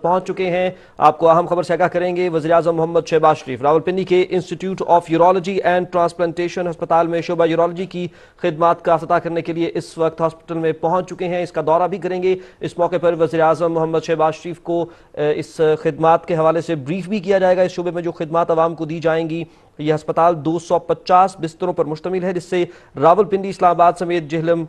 پہنچ چکے ہیں. آپ کو اہم خبر سے آگاہ کریں گے. وزیراعظم محمد شہباز شریف راولپنڈی کے institute of urology and transplantation ہسپتال میں شعبہ یورولوجی کی خدمات کا افتتاح کرنے کے لیے اس وقت ہاسپٹل میں پہنچ چکے ہیں. اس کا دورہ بھی کریں گے. اس موقع پر وزیراعظم محمد شہباز شریف کو اس خدمات کے حوالے سے بریف بھی کیا جائے گا. اس شعبے میں جو خدمات عوام کو دی جائیں گی. یہ ہسپتال 250 بستروں پر مشتمل ہے، جس سے راولپنڈی، اسلام آباد سمیت جہلم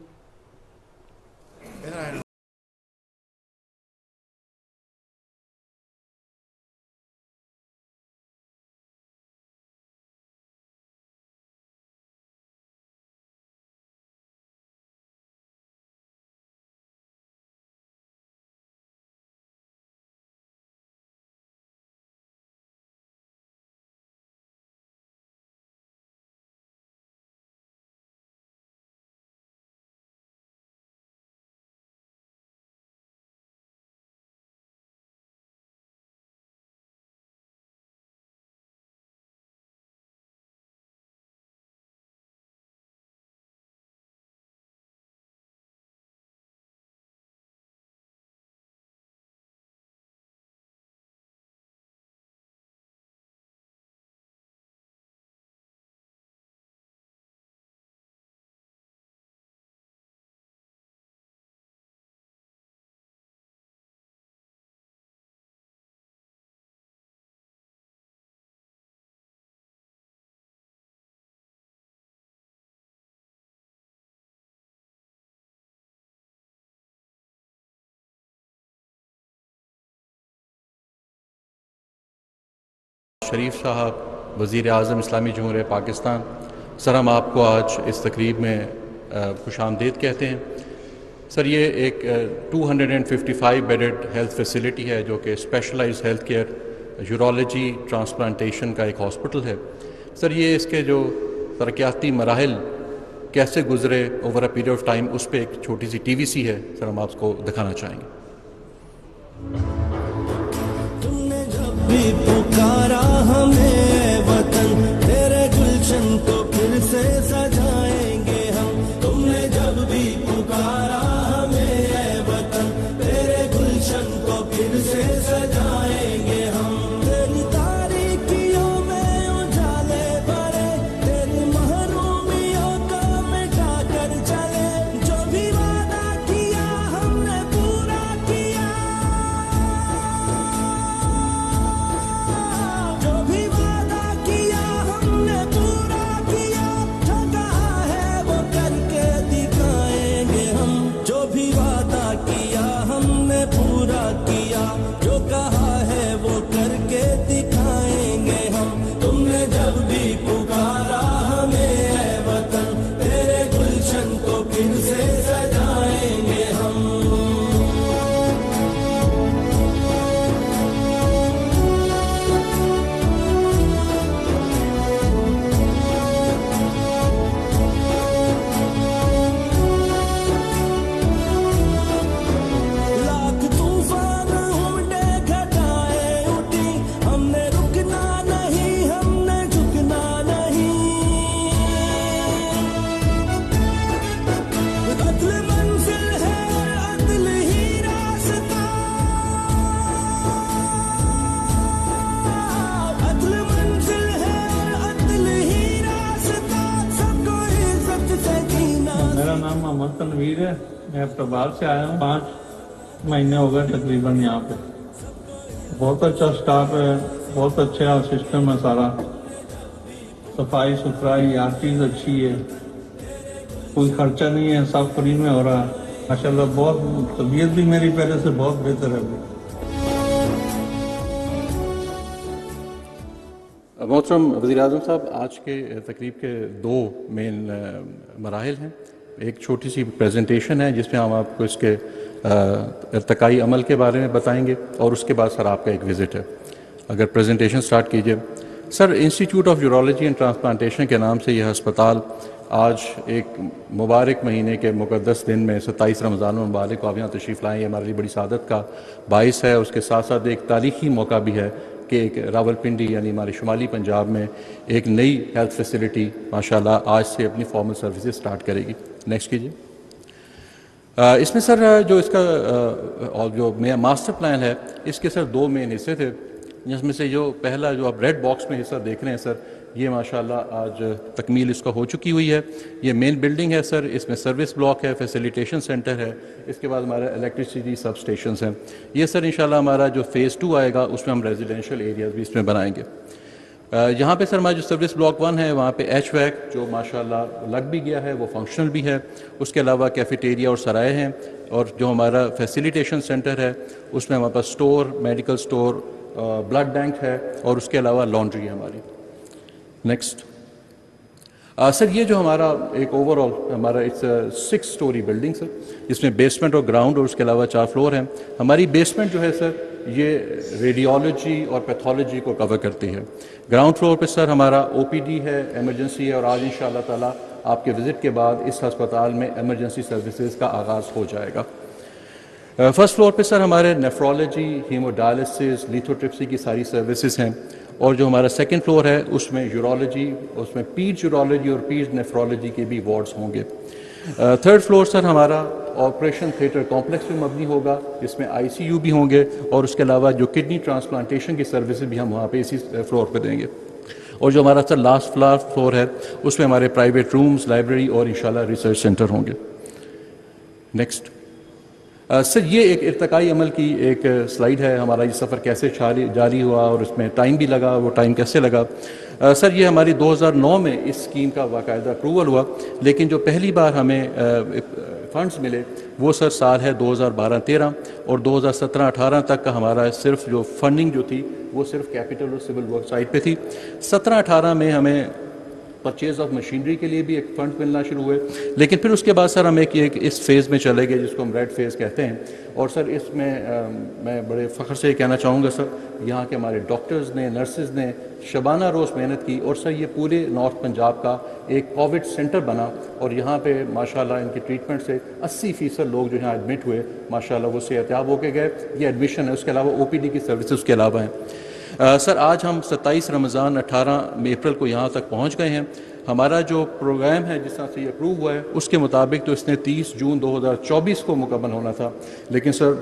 شریف صاحب وزیر اعظم اسلامی جمہوریہ پاکستان، سر ہم آپ کو آج اس تقریب میں خوش آمدید کہتے ہیں. سر یہ ایک 255 بیڈڈ ہیلتھ فیسیلٹی ہے جو کہ specialize health care urology transplantation کا ایک ہاسپٹل ہے. سر یہ اس کے جو ترقیاتی مراحل کیسے گزرے over a period of time, اس پہ ایک چھوٹی سی ٹی وی سی ہے، سر ہم آپ کو دکھانا چاہیں گے. بھی پکارا ہمیں وطن، تیرے گلشن کو پھر سے سجائیں گے ہم. تم نے جب بھی پکارا ہمیں وطن، تیرے گلشن کو پھر سے سجائیں گے ہم. تیری تاریکیوں میں اجالے بھرے، تیری محرومیوں کو مٹا کر چلے. جو بھی وعدہ کیا ہم نے پورا کیا، جو بھی وعدہ کیا ہم نے پورا کیا. جو کہا ہے وہ کر کے دکھائیں گے ہم. جو بھی وعدہ کیا ہم نے پورا کیا، جو کہا ہے وہ کر کے دکھائیں گے ہم. تم نے جب بھی پکارا ہمیں اے وطن، تیرے گلشن کو پھر سے سجائیں گے ہم. لاکھ طوفان ہمڈے گھٹائے اٹھی، ہم نے رکنا نہیں، ہم نے جھکنا نہیں. عدل منزل ہے اور عدل ہی راستہ، عدل منزل ہے اور عدل ہی راستہ. سب کو عزت سے جینا. میرا نام محمد تنویر ہے، میں پربال سے آیا ہوں. 5 مہینے ہو گئے تقریباً یہاں پہ. بہت اچھا سٹاف ہے، بہت اچھا سسٹم ہے سارا. صفائی ستھرائی ہر چیز اچھی ہے، کوئی خرچہ نہیں ہے، سب فری میں ہو رہا ہے. ماشاءاللہ بہت طبیعت بھی میری پہلے سے بہت بہتر ہے. محترم وزیر اعظم صاحب، آج کے تقریب کے 2 مین مراحل ہیں. ایک چھوٹی سی پریزنٹیشن ہے جس میں ہم آپ کو اس کے ارتقائی عمل کے بارے میں بتائیں گے، اور اس کے بعد سر آپ کا ایک وزٹ ہے. اگر پریزنٹیشن سٹارٹ کیجئے. Sir, institute of urology and transplantation کے نام سے یہ ہسپتال آج ایک مبارک مہینے کے مقدس دن میں 27 رمضان المبارک کو آپ یہاں تشریف لائیں، یہ ہمارے لیے بڑی سعادت کا باعث ہے. اس کے ساتھ ساتھ ایک تاریخی موقع بھی ہے کہ ایک راولپنڈی یعنی ہمارے شمالی پنجاب میں ایک نئی ہیلتھ فیسیلٹی ماشاءاللہ آج سے اپنی فارمل سروسز سٹارٹ کرے گی. نیکسٹ کیجیے. اس میں سر جو اس کا اور جو ماسٹر پلان ہے اس کے سر دو مین حصے تھے، جس میں سے جو پہلا جو آپ ریڈ باکس میں حصہ دیکھ رہے ہیں سر، یہ ماشاءاللہ آج تکمیل اس کا ہو چکی ہوئی ہے. یہ مین بلڈنگ ہے سر، اس میں سروس بلاک ہے، فیسیلیٹیشن سینٹر ہے، اس کے بعد ہمارا الیکٹریسٹی سب اسٹیشنز ہیں. یہ سر انشاءاللہ ہمارا جو فیز 2 آئے گا اس میں ہم ریزیڈینشیل ایریاز بھی اس میں بنائیں گے. یہاں پہ سر ہمارا جو سروس بلاک 1 ہے وہاں پہ ایچ ویک جو ماشاءاللہ لگ بھی گیا ہے، وہ فنکشنل بھی ہے. اس کے علاوہ کیفیٹیریا اور سرائے ہیں، اور جو ہمارا فیسیلیٹیشن سینٹر ہے اس میں ہمارے پاس store, medical store, blood bank ہے، اور اس کے علاوہ لانڈری ہے ہماری. نیکسٹ سر، یہ جو ہمارا ایک اوور آل ہمارا 6 اسٹوری بلڈنگ سر، جس میں بیسمنٹ اور گراؤنڈ اور اس کے علاوہ 4 فلور ہیں. ہماری بیسمنٹ جو ہے سر یہ ریڈیولوجی اور پیتھولوجی کو کور کرتی ہے. گراؤنڈ فلور پہ سر ہمارا او پی ڈی ہے، ایمرجنسی ہے، اور آج انشاءاللہ تعالیٰ آپ کے وزٹ کے بعد اس ہسپتال میں ایمرجنسی سروسز کا آغاز ہو جائے گا. فرسٹ فلور پہ سر ہمارے نیفرولوجی، ہیمو ڈائلسس، لیتھوٹرپسی کی ساری سروسز ہیں. اور جو ہمارا سیکنڈ فلور ہے اس میں یورولوجی، اس میں پیڈ یورولوجی اور پیڈ نیفرولوجی کے بھی وارڈز ہوں گے. تھرڈ فلور سر ہمارا آپریشن تھیٹر کمپلیکس میں مبنی ہوگا، جس میں آئی سی یو بھی ہوں گے، اور اس کے علاوہ جو کڈنی ٹرانسپلانٹیشن کی سروسز بھی ہم وہاں پہ اسی فلور پہ دیں گے. اور جو ہمارا سر لاسٹ فلور ہے اس میں ہمارے پرائیویٹ رومز، لائبریری اور انشاءاللہ ریسرچ سینٹر ہوں گے. نیکسٹ سر، یہ ایک ارتقائی عمل کی ایک سلائیڈ ہے. ہمارا یہ سفر کیسے جاری ہوا اور اس میں ٹائم بھی لگا، وہ ٹائم کیسے لگا. سر یہ ہماری 2009 میں اس اسکیم کا باقاعدہ اپروول ہوا، لیکن جو پہلی بار ہمیں فنڈز ملے وہ سر سال ہے 2012-13، اور 2017-18 تک کا ہمارا صرف جو فنڈنگ جو تھی وہ صرف کیپٹل اور سول ورک سائٹ پہ تھی. 17-18 میں ہمیں پرچیز آف مشینری کے لیے بھی ایک فنڈ ملنا شروع ہوئے، لیکن پھر اس کے بعد سر ہم ایک اس فیز میں چلے گئے جس کو ہم ریڈ فیز کہتے ہیں. اور سر اس میں میں بڑے فخر سے یہ کہنا چاہوں گا سر، یہاں کے ہمارے ڈاکٹرز نے، نرسز نے شبانہ روز محنت کی، اور سر یہ پورے نارتھ پنجاب کا ایک کووڈ سینٹر بنا. اور یہاں پہ ماشاءاللہ ان کی ٹریٹمنٹ سے 80% لوگ جو یہاں ایڈمٹ ہوئے ماشاءاللہ وہ صحتیاب ہو کے گئے. یہ ایڈمیشن ہے، اس کے علاوہ او پی ڈی کی سروسز اس کے علاوہ ہیں. سر آج ہم 27 رمضان 18 اپریل کو یہاں تک پہنچ گئے ہیں. ہمارا جو پروگرام ہے جس طرح سے یہ اپروو ہوا ہے اس کے مطابق تو اس نے 30 جون 2024 کو مکمل ہونا تھا، لیکن سر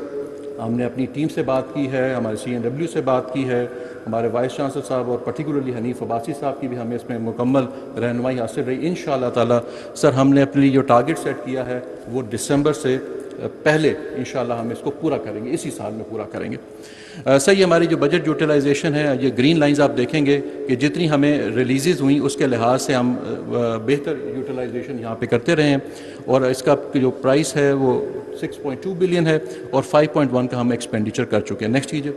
ہم نے اپنی ٹیم سے بات کی ہے، ہمارے CNW سے بات کی ہے، ہمارے وائس چانسلر صاحب اور پرٹیکولرلی حنیف عباسی صاحب کی بھی ہمیں اس میں مکمل رہنمائی حاصل رہی. انشاءاللہ تعالی سر ہم نے اپنے جو ٹارگٹ سیٹ کیا ہے وہ دسمبر سے پہلے انشاءاللہ ہم اس کو پورا کریں گے، اسی سال میں پورا کریں گے. سر یہ ہماری جو بجٹ یوٹیلائزیشن ہے، یہ گرین لائنز آپ دیکھیں گے کہ جتنی ہمیں ریلیزز ہوئیں اس کے لحاظ سے ہم بہتر یوٹیلائزیشن یہاں پہ کرتے رہے ہیں. اور اس کا جو پرائس ہے وہ 6.2 بلین ہے، اور 5.1 کا ہم ایکسپینڈیچر کر چکے ہیں. نیکسٹ کیجیے.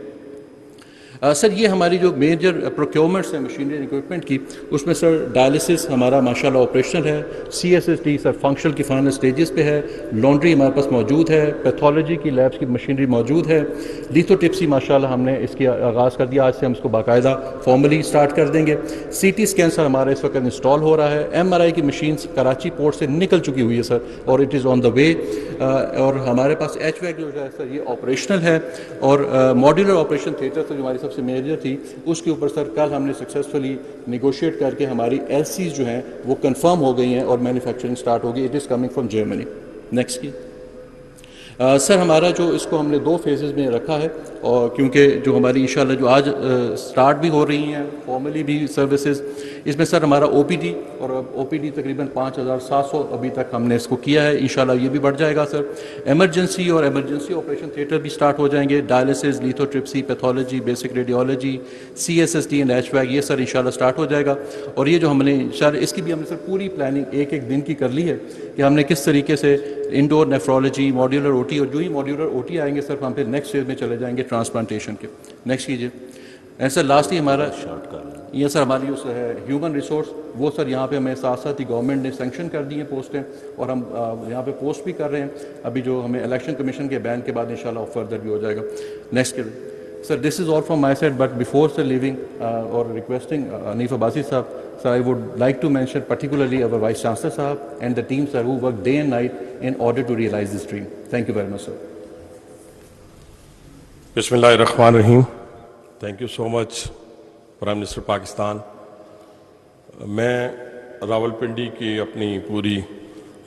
سر یہ ہماری جو میجر پروکیورمنٹس ہیں مشینری اینڈ اکوپمنٹ کی، اس میں سر ڈائلسس ہمارا ماشاءاللہ آپریشنل ہے، CSSD سر فنکشنل کی فائنل سٹیجز پہ ہے، لانڈری ہمارے پاس موجود ہے، پیتھولوجی کی لیبس کی مشینری موجود ہے، لیتھوٹپسی ماشاءاللہ ہم نے اس کی آغاز کر دیا. آج سے ہم اس کو باقاعدہ فارملی اسٹارٹ کر دیں گے. CT اسکین سر ہمارا اس وقت انسٹال ہو رہا ہے. MRI کی مشینس کراچی پورٹ سے نکل چکی ہوئی ہے سر، اور اٹ از آن دا وے. اور ہمارے پاس ایچ ویک جو ہے سر یہ آپریشنل ہے. اور ماڈیولر آپریشن تھیٹر سے جو ہماری سب سے میجر تھی اس کے اوپر سر کل ہم نے سکسیزفلی نیگوشیٹ کر کے ہماری LCs جو ہیں وہ کنفرم ہو گئی ہیں اور مینوفیکچرنگ سٹارٹ ہو گئی. It is coming from Germany. Next کی. سر ہمارا جو اس کو ہم نے 2 فیزز میں رکھا ہے، اور کیونکہ جو ہماری انشاءاللہ جو آج سٹارٹ بھی ہو رہی ہیں فارملی بھی سروسز، اس میں سر ہمارا OPD، اور OPD تقریباً 5700 ابھی تک ہم نے اس کو کیا ہے. انشاءاللہ یہ بھی بڑھ جائے گا سر. ایمرجنسی اور ایمرجنسی آپریشن تھیٹر بھی سٹارٹ ہو جائیں گے. Dialysis, lithotripsy, pathology, basic radiology, CSSD and HVAC یہ سر انشاءاللہ سٹارٹ ہو جائے گا. اور یہ جو ہم نے انشاءاللہ اس کی بھی ہم نے سر پوری پلاننگ ایک دن کی کر لی ہے کہ ہم نے کس طریقے سے انڈور نیفرولوجی، ماڈیولر OT، اور جو ہی ماڈیولر OT آئیں گے سر ہم پھر نیکسٹ فیز میں چلے جائیں گے ٹرانسپلانٹیشن کے. نیکسٹ کیجیے. اینڈ سر لاسٹلی ہمارا یہ سر ہماری جو ہے ہیومن ریسورس، وہ سر یہاں پہ ہمیں ساتھ ساتھ ہی گورنمنٹ نے سینکشن کر دی ہیں پوسٹیں، اور ہم یہاں پہ پوسٹ بھی کر رہے ہیں. ابھی جو ہمیں الیکشن کمیشن کے بین کے بعد انشاءاللہ فردر بھی ہو جائے گا. Next sir this is all from my side, but before sir leaving اور ریکویسٹنگ حنیف عباسی صاحب sir, I would like to mention particularly our Vice Chancellor Sahab and the team sir who worked day and night in order to realize this dream. Thank you very much sir. Bismillah ar-Rahman ar-Rahim. Thank you so much Prime Minister Pakistan. میں راولپنڈی کی اپنی پوری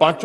5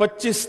25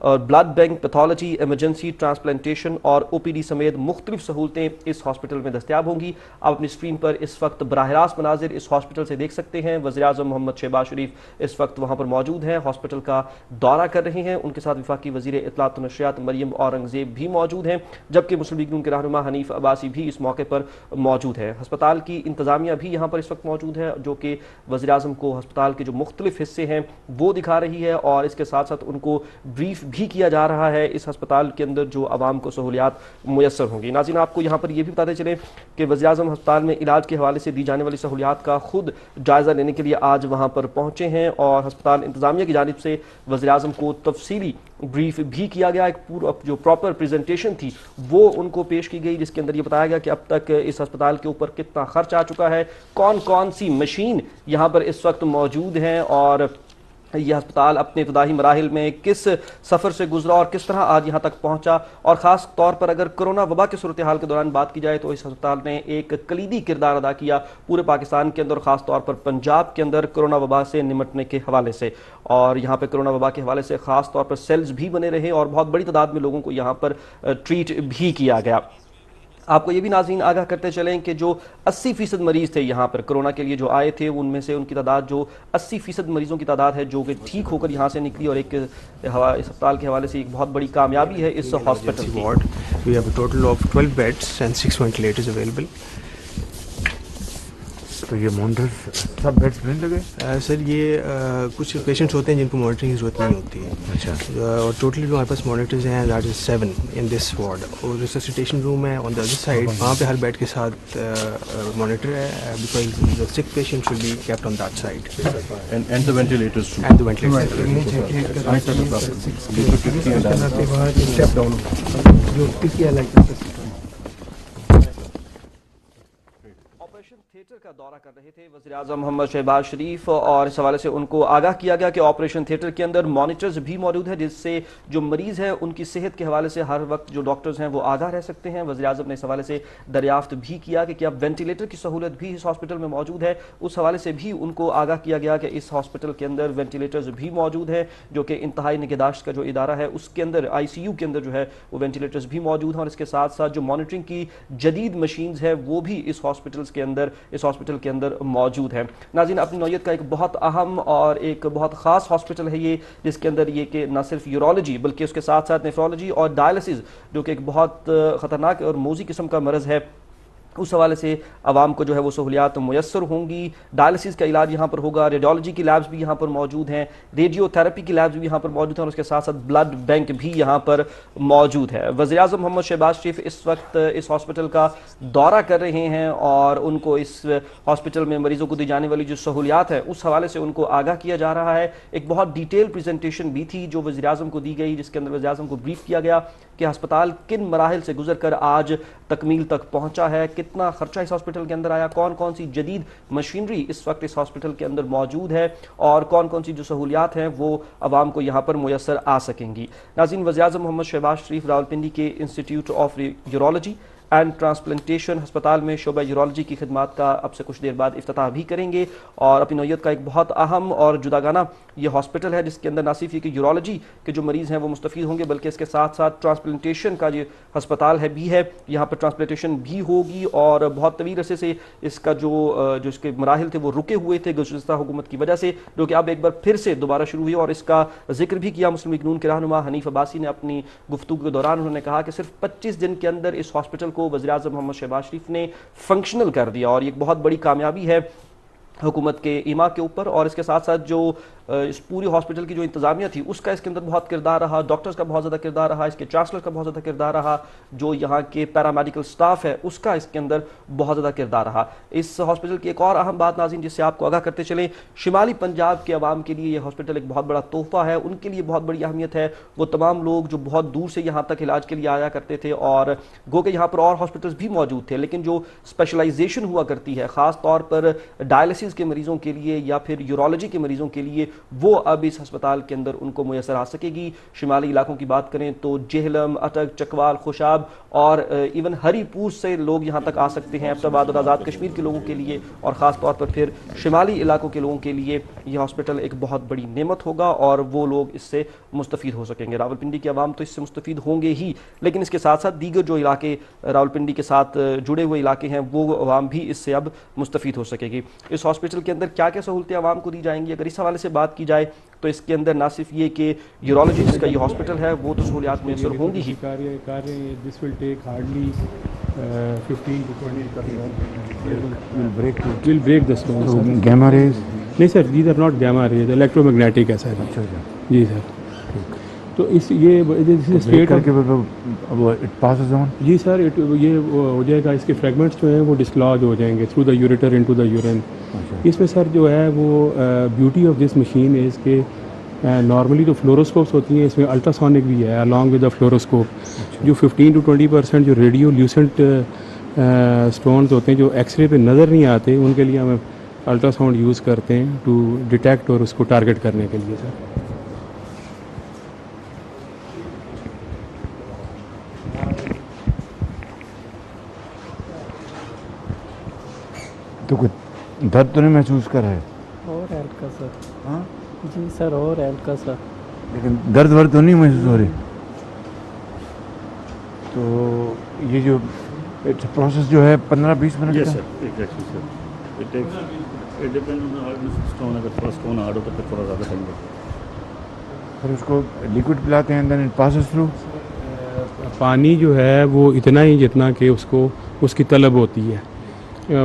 اور blood bank, pathology, emergency, transplantation اور OPD سمیت مختلف سہولتیں اس hospital میں دستیاب ہوں گی۔ آپ اپنی اسکرین پر اس وقت براہ راست مناظر اس ہاسپٹل سے دیکھ سکتے ہیں۔ وزیر اعظم محمد شہباز شریف اس وقت وہاں پر موجود ہیں، ہاسپٹل کا دورہ کر رہے ہیں۔ ان کے ساتھ وفاقی وزیر اطلاعات و نشریات مریم اورنگزیب بھی موجود ہیں، جبکہ مسلم لیگ نون کے رہنما حنیف عباسی بھی اس موقع پر موجود ہے۔ ہسپتال کی انتظامیہ بھی یہاں پر اس وقت موجود ہے، جو کہ وزیر اعظم کو ہسپتال کے جو مختلف حصے ہیں وہ دکھا رہی ہے، اور اس کے ساتھ ساتھ ان کو بریف بھی کیا جا رہا ہے اس ہسپتال کے اندر جو عوام کو سہولیات میسر ہوں گی۔ ناظرین، آپ کو یہاں پر یہ بھی بتاتے چلیں کہ وزیر اعظم ہسپتال میں علاج کے حوالے سے دی جانے والی سہولیات کا خود جائزہ لینے کے لیے آج وہاں پر پہنچے ہیں، اور ہسپتال انتظامیہ کی جانب سے وزیر اعظم کو تفصیلی بریف بھی کیا گیا۔ ایک پورا جو پراپر پریزنٹیشن تھی وہ ان کو پیش کی گئی، جس کے اندر یہ بتایا گیا کہ اب تک اس ہسپتال کے اوپر کتنا خرچ آ چکا ہے، کون کون سی مشین یہاں پر اس وقت موجود ہیں، اور یہ ہسپتال اپنے ابتدائی مراحل میں کس سفر سے گزرا اور کس طرح آج یہاں تک پہنچا، اور خاص طور پر اگر کرونا وبا کی صورتحال کے دوران بات کی جائے تو اس ہسپتال نے ایک کلیدی کردار ادا کیا پورے پاکستان کے اندر، خاص طور پر پنجاب کے اندر کرونا وبا سے نمٹنے کے حوالے سے۔ اور یہاں پہ کرونا وبا کے حوالے سے خاص طور پر سیلز بھی بنے رہے اور بہت بڑی تعداد میں لوگوں کو یہاں پر ٹریٹ بھی کیا گیا۔ آپ کو یہ بھی ناظرین آگاہ کرتے چلیں کہ جو 80% مریض تھے یہاں پر کرونا کے لیے جو آئے تھے، ان میں سے ان کی تعداد جو 80% مریضوں کی تعداد ہے جو کہ ٹھیک ہو کر یہاں سے نکلی، اور ایک اس ہسپتال کے حوالے سے ایک بہت بڑی کامیابی ہے اس ہاسپٹل کی۔ We have a total of 12 beds and 6 ventilators available. تو یہ مانیٹرز سب بیڈس مل لگے؟ سر یہ کچھ پیشنٹس ہوتے ہیں جن کو مانیٹرنگ کی ضرورت نہیں ہوتی ہے، اچھا، اور ٹوٹلی جو ہمارے پاس مانیٹرز ہیں that is 7 in this ward, اور ریسسیٹیشن روم ہے آن دا ادر سائڈ، وہاں پہ ہر بیڈ کے ساتھ مانیٹر ہے، because the sick patient should be kept on that side, and the ventilators too, and the ventilator. Operation theatre کا دورہ کر رہے تھے وزیر اعظم محمد شہباز شریف، اور اس حوالے سے ان کو آگاہ کیا گیا کہ آپریشن تھیٹر کے اندر مانیٹرز بھی موجود ہیں، جس سے جو مریض ہیں ان کی صحت کے حوالے سے ہر وقت جو ڈاکٹرز ہیں وہ آگاہ رہ سکتے ہیں۔ وزیر اعظم نے اس حوالے سے دریافت بھی کیا کہ کیا وینٹیلیٹر کی سہولت بھی اس ہاسپٹل میں موجود ہے، اس حوالے سے بھی ان کو آگاہ کیا گیا کہ اس ہاسپٹل کے اندر وینٹیلیٹرز بھی موجود ہیں، جو کہ انتہائی نگہداشت کا جو ادارہ ہے اس کے اندر ICU کے اندر جو ہے وہ وینٹیلیٹرز بھی موجود ہیں، اور اس کے ساتھ ساتھ جو مانیٹرنگ کی جدید مشینز ہے وہ بھی اس ہاسپٹل کے اندر موجود ہے۔ ناظرین، اپنی نوعیت کا ایک بہت اہم اور ایک بہت خاص ہاسپٹل ہے یہ، جس کے اندر یہ کہ نہ صرف یورولوجی بلکہ اس کے ساتھ ساتھ نیفرولوجی اور ڈائلسس، جو کہ ایک بہت خطرناک اور موذی قسم کا مرض ہے، اس حوالے سے عوام کو جو ہے وہ سہولیات میسر ہوں گی۔ ڈائلسس کا علاج یہاں پر ہوگا، ریڈیولوجی کی لیبز بھی یہاں پر موجود ہیں، ریڈیو تھراپی کی لیبز بھی یہاں پر موجود ہیں، اور اس کے ساتھ ساتھ بلڈ بینک بھی یہاں پر موجود ہے۔ وزیر اعظم محمد شہباز شریف اس وقت اس ہاسپٹل کا دورہ کر رہے ہیں، اور ان کو اس ہاسپٹل میں مریضوں کو دی جانے والی جو سہولیات ہے اس حوالے سے ان کو آگاہ کیا جا رہا ہے۔ ایک بہت ڈیٹیل پریزنٹیشن بھی تھی جو وزیر اعظم کو دی گئی، جس کے اندر وزیر اعظم کو بریف کیا گیا کہ ہسپتال کن مراحل سے گزر کر آج تکمیل تک پہنچا ہے، کتنا خرچہ اس ہاسپٹل کے اندر آیا، کون کون سی جدید مشینری اس وقت اس ہاسپٹل کے اندر موجود ہے، اور کون کون سی جو سہولیات ہیں وہ عوام کو یہاں پر میسر آ سکیں گی۔ ناظرین، وزیر اعظم محمد شہباز شریف راولپنڈی کے institute of urology and transplantation ہسپتال میں شعبہ یورولوجی کی خدمات کا اب سے کچھ دیر بعد افتتاح بھی کریں گے، اور اپنی نوعیت کا ایک بہت اہم اور جداگانہ یہ ہاسپٹل ہے، جس کے اندر نہ صرف یہ کہ یورولوجی کے جو مریض ہیں وہ مستفید ہوں گے، بلکہ اس کے ساتھ ساتھ ٹرانسپلانٹیشن کا جو ہسپتال ہے بھی ہے، یہاں پر ٹرانسپلانٹیشن بھی ہوگی، اور بہت طویل عرصے سے اس کا جو اس کے مراحل تھے وہ رکے ہوئے تھے گزشتہ حکومت کی وجہ سے، جو کہ اب ایک بار پھر سے دوبارہ شروع ہوئی، اور اس کا ذکر بھی کیا مسلم لیگ نون کے رہنما حنیف عباسی نے اپنی گفتگو کے دوران۔ انہوں نے کہا کہ صرف 25 دن کے اندر اس ہاسپٹل کو وزیر اعظم محمد شہباز شریف نے فنکشنل کر دیا، اور یہ ایک بہت بڑی کامیابی ہے حکومت کے ایما کے اوپر، اور اس کے ساتھ ساتھ جو اس پوری ہاسپٹل کی جو انتظامیہ تھی اس کا اس کے اندر بہت کردار رہا، ڈاکٹرز کا بہت زیادہ کردار رہا، اس کے چانسلر کا بہت زیادہ کردار رہا، جو یہاں کے پیرامیڈیکل سٹاف ہے اس کا اس کے اندر بہت زیادہ کردار رہا۔ اس ہاسپٹل کی ایک اور اہم بات ناظرین جس سے آپ کو آگاہ کرتے چلیں، شمالی پنجاب کے عوام کے لیے یہ ہاسپٹل ایک بہت بڑا تحفہ ہے، ان کے لیے بہت بڑی اہمیت ہے، وہ تمام لوگ جو بہت دور سے یہاں تک علاج کے لیے آیا کرتے تھے، اور گو کہ یہاں پر اور ہاسپٹلز بھی موجود تھے، لیکن جو اسپیشلائزیشن ہوا کرتی ہے خاص طور پر ڈائلسس ڈائبٹیز کے مریضوں کے لیے یا پھر یورولوجی کے مریضوں کے لیے وہ اب اس ہسپتال کے اندر ان کو میسر آ سکے گی. شمالی علاقوں کی بات کریں تو جہلم، اٹک، چکوال، خوشاب اور ایون ہری پور سے لوگ یہاں تک آ سکتے ہیں. ایبٹ آباد اور آزاد کشمیر کے لوگوں کے لیے اور خاص طور پر پھر شمالی علاقوں کے لوگوں کے لیے یہ ہاسپٹل ایک بہت بڑی نعمت ہوگا اور وہ لوگ اس سے مستفید ہو سکیں گے. راولپنڈی کے عوام تو اس سے مستفید ہوں گے ہی، لیکن اس کے ساتھ ساتھ دیگر جو علاقے راولپنڈی کے ساتھ جڑے ہوئے علاقے ہیں وہ عوام بھی اس سے اب مستفید ہو سکے گی. اس ہاسپٹل کے اندر کیا کیا سہولتیں عوام کو دی جائیں گی؟ اگر اس حوالے سے بات کی جائے تو اس کے اندر نہ صرف یہ کہ یورولوجی جس کا یہ ہاسپٹل ہے وہ تو سہولیات میسر ہوں گی ہی. This will take hardly 15 to 20 will break the stones. So, gamma rays. نہیں سر، these are not gamma rays, electromagnetic ہے سر. جی سر. تو اس یہ اسٹیٹ کر کے اٹ پاسز آن. جی سر، یہ ہو جائے گا، اس کے فریگمنٹس جو ہیں وہ ڈسکلوج ہو جائیں گے through the ureter into the urine. اس میں سر جو ہے وہ beauty of this machine is کہ نارملی تو فلوروسکوپس ہوتی ہیں، اس میں الٹرا سونک بھی ہے along with the فلوروسکوپ. جو 15 to 20% جو ریڈیو لیوسنٹ اسٹونز ہوتے ہیں جو ایکس رے پہ نظر نہیں آتے، ان کے لیے ہم الٹرا ساؤنڈ یوز کرتے ہیں ٹو ڈیٹیکٹ اور اس کو ٹارگیٹ کرنے کے لیے سر. تو کچھ درد تو نہیں محسوس کر رہے؟ اور ہلکا سا. ہاں جی سر، اور ہلکا سا. لیکن درد ورد تو نہیں محسوس ہو رہی؟ تو یہ جو پروسیس جو ہے 15-20 منٹ کا؟ پھر اس کو لیکوڈ پلاتے ہیں دین اٹ پاسز تھرو. پانی جو ہے وہ اتنا ہی جتنا کہ اس کو اس کی طلب ہوتی ہے.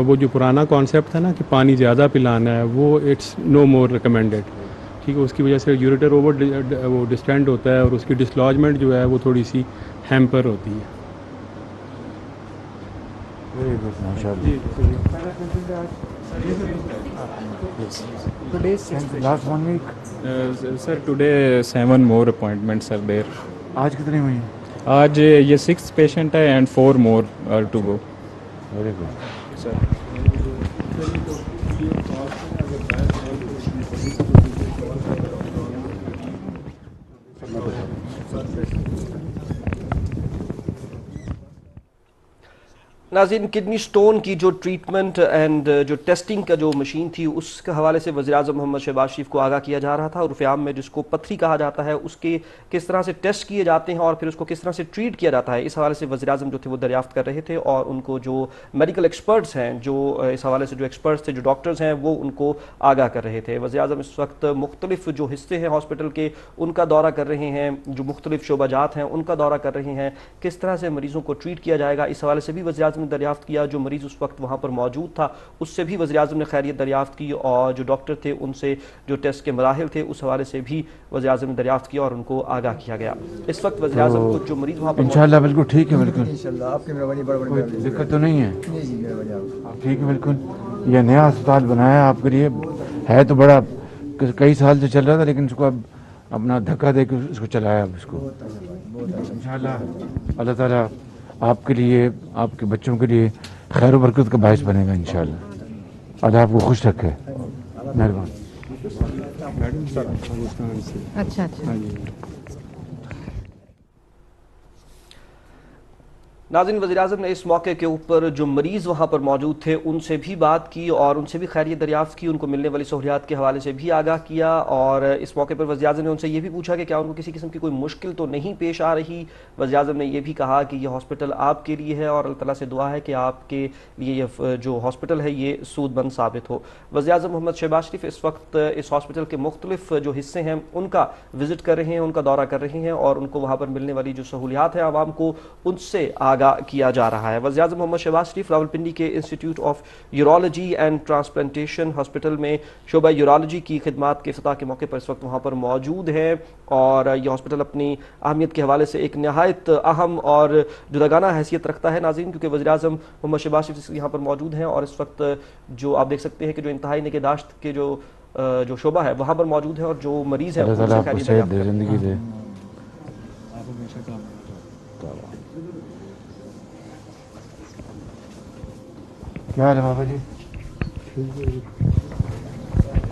وہ جو پرانا کانسیپٹ تھا نا کہ پانی زیادہ پلانا ہے، وہ اٹس نو مور ریکمینڈیڈ. ٹھیک ہے، اس کی وجہ سے یوریٹر اوور وہ ڈسٹینڈ ہوتا ہے اور اس کی ڈسلوجمنٹ جو ہے وہ تھوڑی سی ہیمپر ہوتی ہے. Last 1 week. Sir, today 7 more appointments are there. آج کتنے ہوئی ہیں؟ آج یہ 6th patient ہے and 4 more are to go. Very good. Sir. ناظرین، کڈنی سٹون کی جو ٹریٹمنٹ اینڈ جو ٹیسٹنگ کا جو مشین تھی اس کے حوالے سے وزیراعظم محمد شہباز شریف کو آگاہ کیا جا رہا تھا. اور عرف عام میں جس کو پتھری کہا جاتا ہے اس کے کس طرح سے ٹیسٹ کیے جاتے ہیں اور پھر اس کو کس طرح سے ٹریٹ کیا جاتا ہے، اس حوالے سے وزیراعظم جو تھے وہ دریافت کر رہے تھے. اور ان کو جو میڈیکل ایکسپرٹس ہیں، جو اس حوالے سے جو ایکسپرٹس تھے، جو ڈاکٹرز ہیں، وہ ان کو آگاہ کر رہے تھے. وزیراعظم اس وقت مختلف جو حصے ہیں ہاسپٹل کے ان کا دورہ کر رہے ہیں، جو مختلف شعبہ جات ہیں ان کا دورہ کر رہے ہیں. کس طرح سے مریضوں کو ٹریٹ کیا جائے گا اس حوالے سے بھی وزیراعظم نے دریافت کیا. جو مریض اس وقت وہاں پر موجود تھا اس سے بھی وزیراعظم نے خیریت دریافت کی اور جو ڈاکٹر تھے ان سے جو ٹیسٹ کے مراحل تھے اس حوالے سے بھی وزیراعظم نے دریافت کیا اور ان کو آگاہ کیا گیا. اس وقت وزیراعظم کو جو مریض وہاں پر انشاءاللہ بالکل ٹھیک ہے، بالکل انشاءاللہ آپ کی مہربانی بڑی کوئی دقت تو نہیں ہے؟ جی مہربانی. ٹھیک ہے بالکل. یہ نیا اسپتال بنایا ہے آپ کے لیے، ہے تو بڑا کئی سال سے چل رہا تھا لیکن اس کو اب اپنا دھکا دے کے اس کو چلایا. اب اس کو انشاءاللہ اللہ تعالیٰ آپ کے لیے، آپ کے بچوں کے لیے خیر و برکت کا باعث بنے گا انشاءاللہ. اللہ آپ کو خوش رکھے. مہربان. اچھا. ناظرین، وزیراعظم نے اس موقع کے اوپر جو مریض وہاں پر موجود تھے ان سے بھی بات کی اور ان سے بھی خیریت دریافت کی، ان کو ملنے والی سہولیات کے حوالے سے بھی آگاہ کیا. اور اس موقع پر وزیراعظم نے ان سے یہ بھی پوچھا کہ کیا ان کو کسی قسم کی کوئی مشکل تو نہیں پیش آ رہی. وزیراعظم نے یہ بھی کہا کہ یہ ہاسپٹل آپ کے لیے ہے اور اللہ تعالیٰ سے دعا ہے کہ آپ کے لیے یہ جو ہاسپٹل ہے یہ سود مند ثابت ہو. وزیراعظم محمد شہباز شریف اس وقت اس ہاسپٹل کے مختلف جو حصے ہیں ان کا وزٹ کر رہے ہیں، ان کا دورہ کر رہے ہیں اور ان کو وہاں پر ملنے والی جو سہولیات ہیں عوام کو ان سے آگاہ کیا جا رہا ہے. وزیراعظم محمد شہباز شریف راولپنڈی کے institute of urology and transplantation hospital میں شعبہ یورولوجی کی خدمات کے افتتاح کے موقع پر اس وقت وہاں پر موجود ہیں. اور یہ ہاسپٹل اپنی اہمیت کے حوالے سے ایک نہایت اہم اور جداگانہ حیثیت رکھتا ہے ناظرین، کیونکہ وزیراعظم محمد شہباز شریف یہاں پر موجود ہیں اور اس وقت جو آپ دیکھ سکتے ہیں کہ جو انتہائی نگہداشت کے جو شعبہ ہے وہاں پر موجود ہے اور جو مریض ہیں اللہ تعالیٰ آپ کو صحت دے، زندگی دے. کیا حال ہے بابا جی؟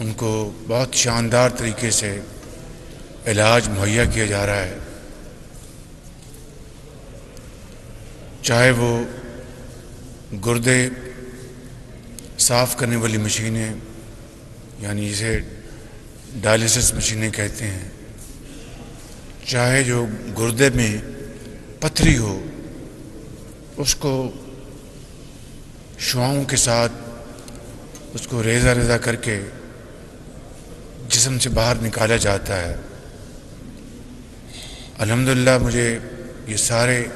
ان کو بہت شاندار طریقے سے علاج مہیا کیا جا رہا ہے، چاہے وہ گردے صاف کرنے والی مشینیں یعنی جسے ڈائلیسس مشینیں کہتے ہیں، چاہے جو گردے میں پتھری ہو اس کو شعاؤں کے ساتھ اس کو ریزہ ریزہ کر کے جسم سے باہر نکالا جاتا ہے۔ الحمدللہ مجھے یہ سارے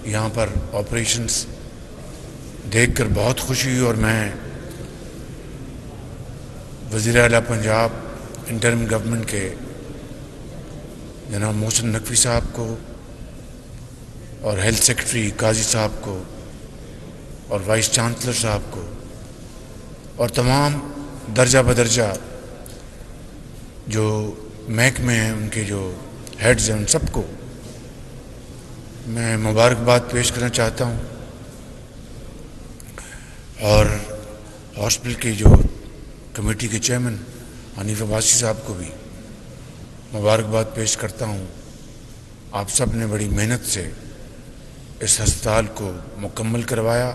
یہاں پر آپریشنز دیکھ کر بہت خوشی ہوئی، اور میں وزیر اعلیٰ پنجاب انٹرم گورنمنٹ کے جناب محسن نقوی صاحب کو اور ہیلتھ سیکرٹری قاضی صاحب کو اور وائس چانسلر صاحب کو اور تمام درجہ بدرجہ جو محکمے ہیں ان کے جو ہیڈز ہیں ان سب کو میں مبارکباد پیش کرنا چاہتا ہوں، اور ہاسپٹل کی جو کمیٹی کے چیئرمین حنیف عباسی صاحب کو بھی مبارکباد پیش کرتا ہوں۔ آپ سب نے بڑی محنت سے اس ہسپتال کو مکمل کروایا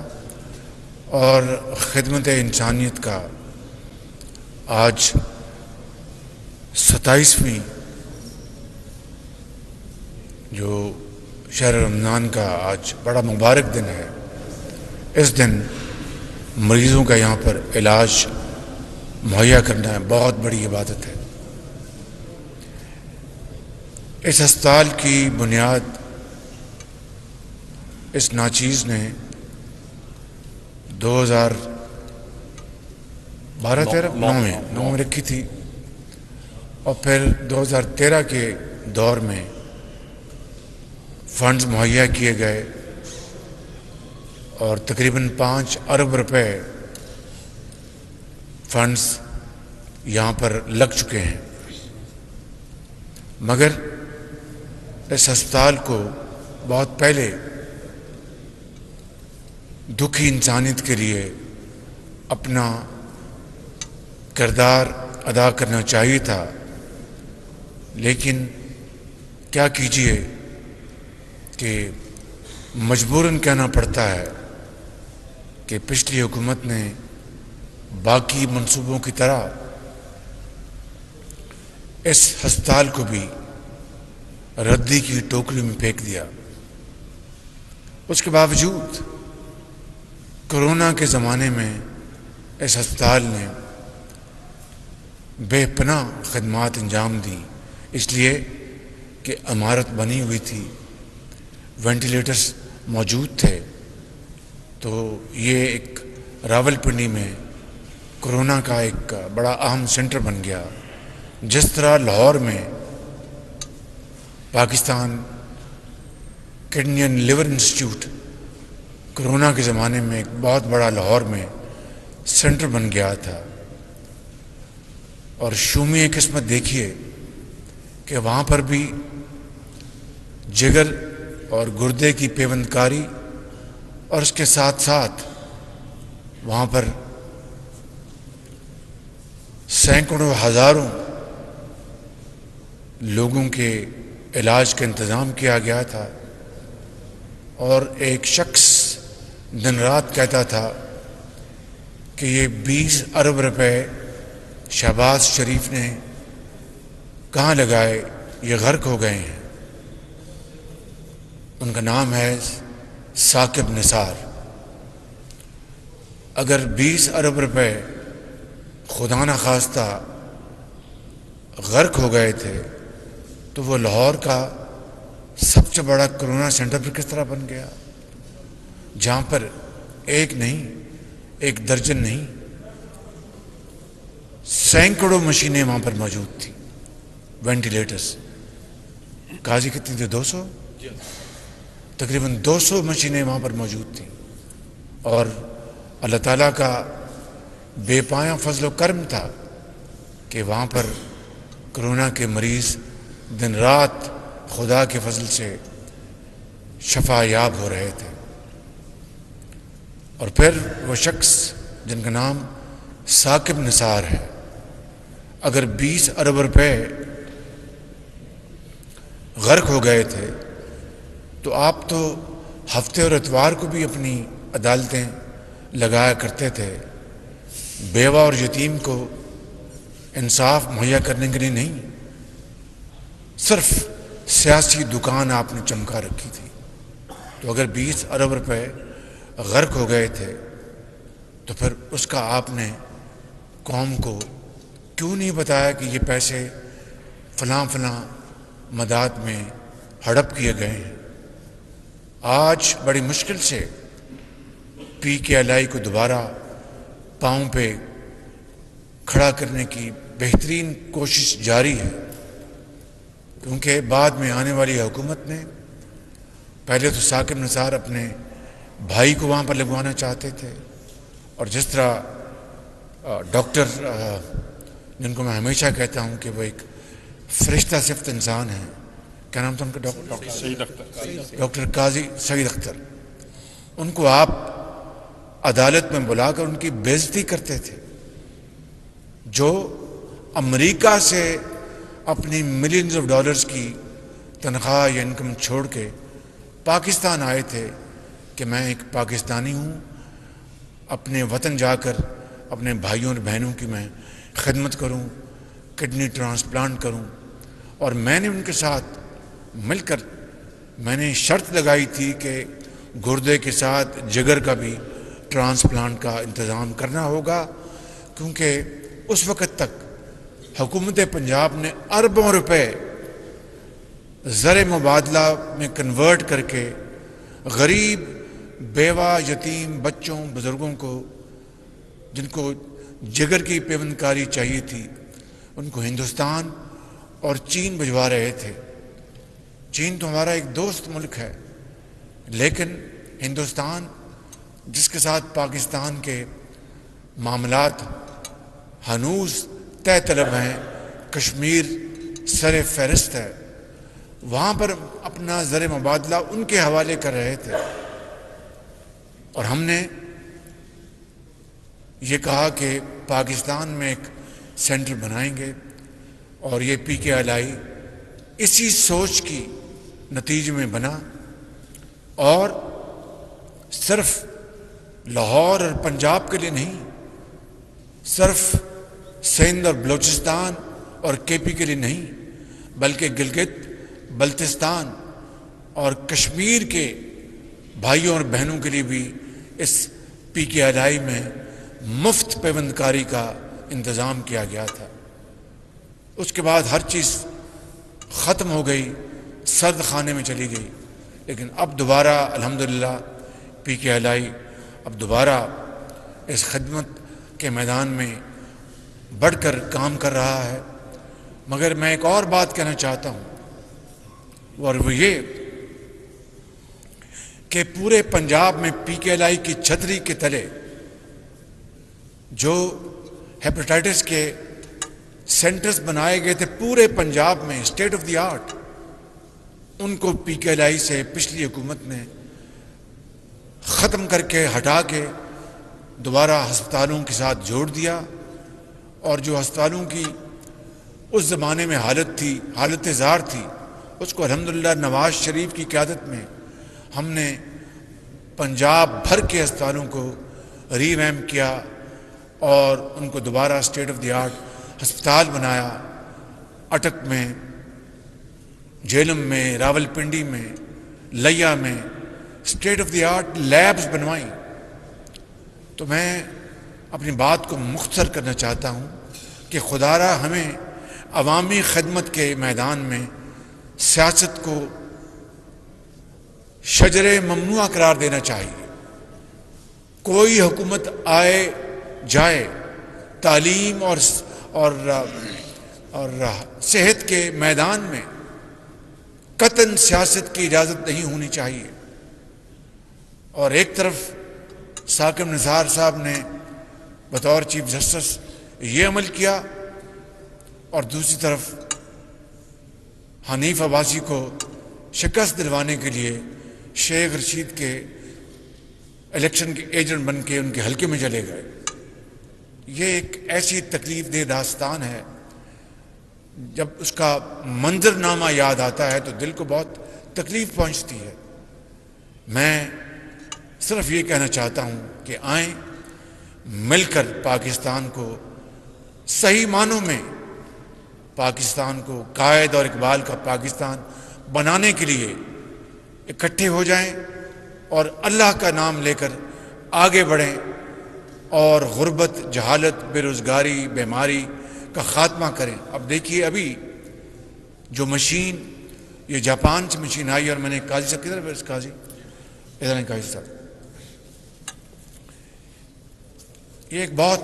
اور خدمت انسانیت کا آج 27ویں جو شہر رمضان کا آج بڑا مبارک دن ہے۔ اس دن مریضوں کا یہاں پر علاج مہیا کرنا بہت بڑی عبادت ہے۔ اس ہسپتال کی بنیاد اس ناچیز نے 2012-13 میں رکھی تھی، اور پھر 2013 کے دور میں فنڈز مہیا کیے گئے اور تقریباً 5 ارب روپے فنڈز یہاں پر لگ چکے ہیں، مگر اس ہسپتال کو بہت پہلے دکھی انسانیت کے لیے اپنا کردار ادا کرنا چاہیے تھا، لیکن کیا کیجیے کہ مجبوراً کہنا پڑتا ہے کہ پچھلی حکومت نے باقی منصوبوں کی طرح اس ہسپتال کو بھی ردی کی ٹوکری میں پھینک دیا۔ اس کے باوجود کورونا کے زمانے میں اس ہسپتال نے بے پناہ خدمات انجام دی، اس لیے کہ عمارت بنی ہوئی تھی، وینٹیلیٹرز موجود تھے، تو یہ ایک راولپنڈی میں کورونا کا ایک بڑا اہم سینٹر بن گیا۔ جس طرح لاہور میں Pakistan kidney and liver institute corona کے زمانے میں ایک بہت بڑا لاہور میں سینٹر بن گیا تھا، اور شومی قسمت دیکھیے کہ وہاں پر بھی جگر اور گردے کی پیوند کاری، اور اس کے ساتھ ساتھ وہاں پر سینکڑوں ہزاروں لوگوں کے علاج کا انتظام کیا گیا تھا، اور ایک شخص دن رات کہتا تھا کہ یہ 20 ارب روپے شہباز شریف نے کہاں لگائے، یہ غرق ہو گئے ہیں۔ ان کا نام ہے ثاقب نثار۔ اگر 20 ارب روپے خدا نخواستہ غرق ہو گئے تھے تو وہ لاہور کا سب سے بڑا کورونا سینٹر پر کس طرح بن گیا، جہاں پر ایک نہیں، ایک درجن نہیں، سینکڑوں مشینیں وہاں پر موجود تھیں، وینٹیلیٹرز۔ قاضی کتنی تھی؟ 200، تقریباً 200 مشینیں وہاں پر موجود تھیں، اور اللہ تعالیٰ کا بے پایاں فضل و کرم تھا کہ وہاں پر کورونا کے مریض دن رات خدا کے فضل سے شفا یاب ہو رہے تھے۔ اور پھر وہ شخص جن کا نام ثاقب نثار ہے، اگر 20 ارب روپے غرق ہو گئے تھے تو آپ تو ہفتے اور اتوار کو بھی اپنی عدالتیں لگایا کرتے تھے، بیوہ اور یتیم کو انصاف مہیا کرنے کے لیے نہیں، صرف سیاسی دکان آپ نے چمکا رکھی تھی۔ تو اگر 20 ارب روپے غرق ہو گئے تھے تو پھر اس کا آپ نے قوم کو کیوں نہیں بتایا کہ یہ پیسے فلاں فلاں مداد میں ہڑپ کیے گئے ہیں؟ آج بڑی مشکل سے پی کے ایل آئی کو دوبارہ پاؤں پہ کھڑا کرنے کی بہترین کوشش جاری ہے، کیونکہ بعد میں آنے والی حکومت نے پہلے تو ثاقب نثار اپنے بھائی کو وہاں پر لگوانا چاہتے تھے، اور جس طرح ڈاکٹر جن کو میں ہمیشہ کہتا ہوں کہ وہ ایک فرشتہ صفت انسان ہے، کیا نام تھا ان کا؟ ڈاکٹر قاضی سعید اختر، ان کو آپ عدالت میں بلا کر ان کی بے عزتی کرتے تھے، جو امریکہ سے اپنی ملینز آف ڈالرز کی تنخواہ یا انکم چھوڑ کے پاکستان آئے تھے کہ میں ایک پاکستانی ہوں، اپنے وطن جا کر اپنے بھائیوں اور بہنوں کی میں خدمت کروں، کڈنی ٹرانسپلانٹ کروں، اور میں نے ان کے ساتھ مل کر میں نے شرط لگائی تھی کہ گردے کے ساتھ جگر کا بھی ٹرانسپلانٹ کا انتظام کرنا ہوگا، کیونکہ اس وقت تک حکومت پنجاب نے اربوں روپے زر مبادلہ میں کنورٹ کر کے غریب بیوہ یتیم بچوں بزرگوں کو جن کو جگر کی پیوند کاری چاہیے تھی ان کو ہندوستان اور چین بھجوا رہے تھے۔ چین تو ہمارا ایک دوست ملک ہے، لیکن ہندوستان جس کے ساتھ پاکستان کے معاملات ہنوز طے طلب ہیں، کشمیر سر فہرست ہے، وہاں پر اپنا زر مبادلہ ان کے حوالے کر رہے تھے، اور ہم نے یہ کہا کہ پاکستان میں ایک سینٹر بنائیں گے، اور یہ پی کے ایل آئی اسی سوچ کی نتیجے میں بنا، اور صرف لاہور اور پنجاب کے لیے نہیں، صرف سندھ اور بلوچستان اور کے پی کے لیے نہیں، بلکہ گلگت بلتستان اور کشمیر کے بھائیوں اور بہنوں کے لیے بھی اس پی کے ایل آئی میں مفت پیوند کاری کا انتظام کیا گیا تھا۔ اس کے بعد ہر چیز ختم ہو گئی، سرد خانے میں چلی گئی، لیکن اب دوبارہ الحمدللہ پی کے ایل آئی اب دوبارہ اس خدمت کے میدان میں بڑھ کر کام کر رہا ہے۔ مگر میں ایک اور بات کہنا چاہتا ہوں، اور وہ یہ کہ پورے پنجاب میں پی کے ایل آئی کی چھتری کے تلے جو ہیپاٹائٹس کے سینٹرز بنائے گئے تھے پورے پنجاب میں اسٹیٹ آف دی آرٹ، ان کو پی کے ایل آئی سے پچھلی حکومت نے ختم کر کے ہٹا کے دوبارہ ہسپتالوں کے ساتھ جوڑ دیا، اور جو ہسپتالوں کی اس زمانے میں حالت زار تھی، اس کو الحمدللہ نواز شریف کی قیادت میں ہم نے پنجاب بھر کے ہسپتالوں کو ری ویمپ کیا اور ان کو دوبارہ اسٹیٹ آف دی آرٹ ہسپتال بنایا۔ اٹک میں، جہلم میں، راول پنڈی میں، لیا میں state of the art labs بنوائیں۔ تو میں اپنی بات کو مختصر کرنا چاہتا ہوں کہ خدا را ہمیں عوامی خدمت کے میدان میں سیاست کو شجر ممنوع قرار دینا چاہیے۔ کوئی حکومت آئے جائے، تعلیم اور صحت کے میدان میں قطعاً سیاست کی اجازت نہیں ہونی چاہیے۔ اور ایک طرف ثاقب نثار صاحب نے بطور چیف جسٹس یہ عمل کیا، اور دوسری طرف حنیف عباسی کو شکست دلوانے کے لیے شیخ رشید کے الیکشن کے ایجنٹ بن کے ان کے حلقے میں چلے گئے۔ یہ ایک ایسی تکلیف دہ داستان ہے جب اس کا منظرنامہ یاد آتا ہے تو دل کو بہت تکلیف پہنچتی ہے. میں صرف یہ کہنا چاہتا ہوں کہ آئیں مل کر پاکستان کو صحیح معنوں میں پاکستان کو قائد اور اقبال کا پاکستان بنانے کے لیے اکٹھے ہو جائیں اور اللہ کا نام لے کر آگے بڑھیں اور غربت، جہالت، بے روزگاری، بیماری کا خاتمہ کریں. اب دیکھیے ابھی جو مشین یہ جاپان سے مشین آئی اور میں نے قاضی صاحب کدھر ہے قاضی ادھر ہیں قاضی صاحب، یہ ایک بہت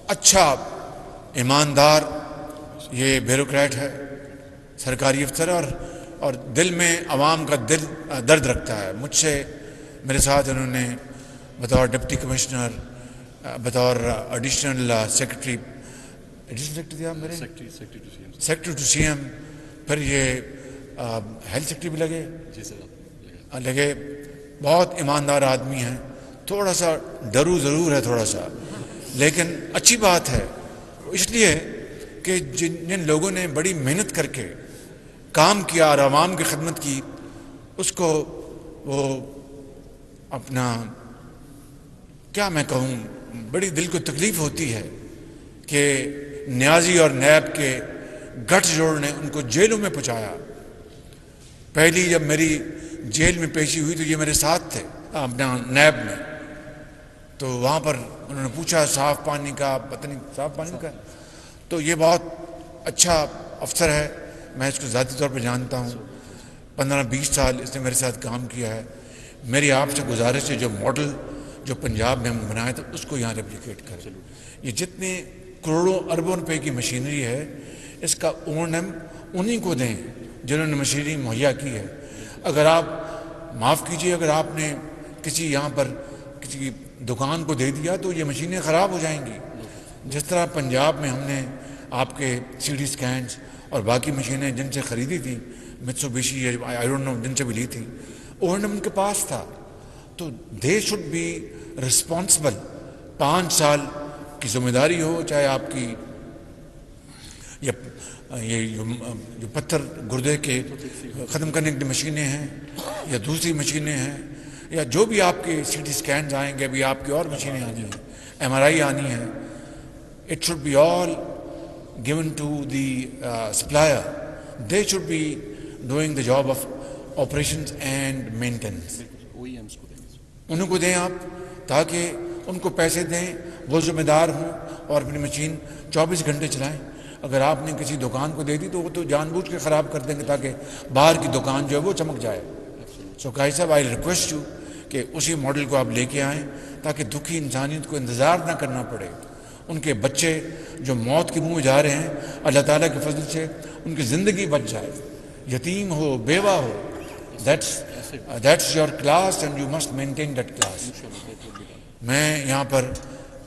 اچھا ایماندار یہ بیوروکریٹ ہے، سرکاری افسر اور دل میں عوام کا درد رکھتا ہے. مجھ سے میرے ساتھ انہوں نے بطور ڈپٹی کمشنر، بطور additional secretary secretary to C M, پھر یہ ہیلتھ سیکرٹری بھی لگے. بہت ایماندار آدمی ہیں. تھوڑا سا ڈرو ضرور ہے تھوڑا سا، لیکن اچھی بات ہے اس لیے کہ جن لوگوں نے بڑی محنت کر کے کام کیا اور عوام کی خدمت کی، اس کو وہ اپنا کیا میں کہوں، بڑی دل کو تکلیف ہوتی ہے کہ نیازی اور نیب کے گٹھ جوڑ نے ان کو جیلوں میں پہنچایا. پہلی جب میری جیل میں پیشی ہوئی تو یہ میرے ساتھ تھے اپنا نیب میں، تو وہاں پر انہوں نے پوچھا صاف پانی کا، پتہ نہیں صاف پانی کا، تو یہ بہت اچھا افسر ہے، میں اس کو ذاتی طور پہ جانتا ہوں. 15-20 سال اس نے میرے ساتھ کام کیا ہے. میری آپ سے گزارش ہے جو ماڈل جو پنجاب میں ہم نے بنایا تھا اس کو یہاں ریپلیکیٹ کریں. یہ جتنے کروڑوں اربوں روپے کی مشینری ہے اس کا اونم انہی کو دیں جنہوں نے مشینری مہیا کی ہے. اگر آپ معاف کیجئے، اگر آپ نے کسی یہاں پر کسی دکان کو دے دیا تو یہ مشینیں خراب ہو جائیں گی. جس طرح پنجاب میں ہم نے آپ کے سی ڈی سکینز اور باقی مشینیں جن سے خریدی تھی، میتسوبیشی آئی ڈونٹ نو جن سے بھی لی تھی، اونم ان کے پاس تھا. تو دے شوڈ بی رسپانسبل. 5 سال کی ذمہ داری ہو، چاہے آپ کی یہ جو پتھر گردے کے ختم کرنے کی مشینیں ہیں یا دوسری مشینیں ہیں یا جو بھی آپ کے سی ٹی سکینز آئیں گے، ابھی آپ کی اور مشینیں آنی ہیں، ایم آر آئی آنی ہے. It should be all given to the supplier. They should be doing the job of operations and maintenance. انہوں کو دیں آپ تاکہ ان کو پیسے دیں، وہ ذمہ دار ہوں اور اپنی مشین 24 گھنٹے چلائیں. اگر آپ نے کسی دکان کو دے دی تو وہ تو جان بوجھ کے خراب کر دیں گے تاکہ باہر کی دکان جو ہے وہ چمک جائے. سو قاضی صاحب آئی ریکویسٹ یو کہ اسی ماڈل کو آپ لے کے آئیں تاکہ دکھی انسانیت کو انتظار نہ کرنا پڑے. ان کے بچے جو موت کے منہ میں جا رہے ہیں، اللہ تعالیٰ کے فضل سے ان کی زندگی بچ جائے. یتیم ہو، بیوہ ہو، that's your class and you must maintain that class. میں یہاں پر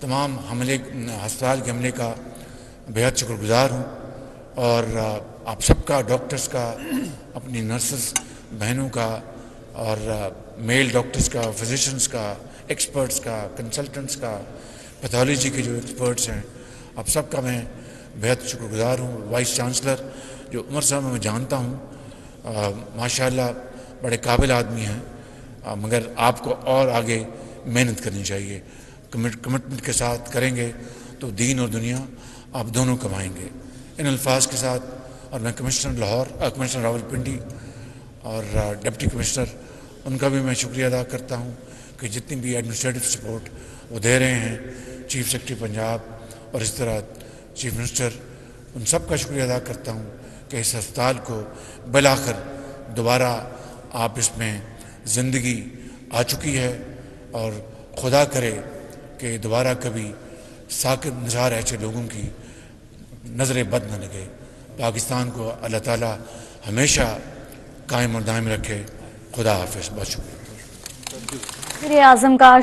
تمام ہسپتال کے عملے کا بہت شکر گزار ہوں اور آپ سب کا، ڈاکٹرز کا، اپنی نرسز بہنوں کا اور میل ڈاکٹرز کا، فزیشنز کا، ایکسپرٹس کا، کنسلٹنٹس کا، پیتھولوجی کے جو ایکسپرٹس ہیں، آپ سب کا میں بہت شکر گزار ہوں. وائس چانسلر جو عمر صاحب میں جانتا ہوں، ماشاءاللہ بڑے قابل آدمی ہیں، مگر آپ کو اور آگے محنت کرنی چاہیے. کمٹمنٹ کے ساتھ کریں گے تو دین اور دنیا آپ دونوں کمائیں گے. ان الفاظ کے ساتھ اور میں کمشنر لاہور، کمشنر راولپنڈی اور ڈپٹی کمشنر ان کا بھی میں شکریہ ادا کرتا ہوں کہ جتنی بھی ایڈمنسٹریٹو سپورٹ وہ دے رہے ہیں، چیف سیکرٹری پنجاب اور اس طرح چیف منسٹر، ان سب کا شکریہ ادا کرتا ہوں کہ اس ہسپتال کو بالآخر دوبارہ آپ اس میں زندگی آ چکی ہے اور خدا کرے کہ دوبارہ کبھی ساکت نثار ایسے لوگوں کی نظر بد نہ لگے. پاکستان کو اللہ تعالیٰ ہمیشہ قائم اور دائم رکھے. خدا حافظ. بہت شکریہ. وزیر اعظم کا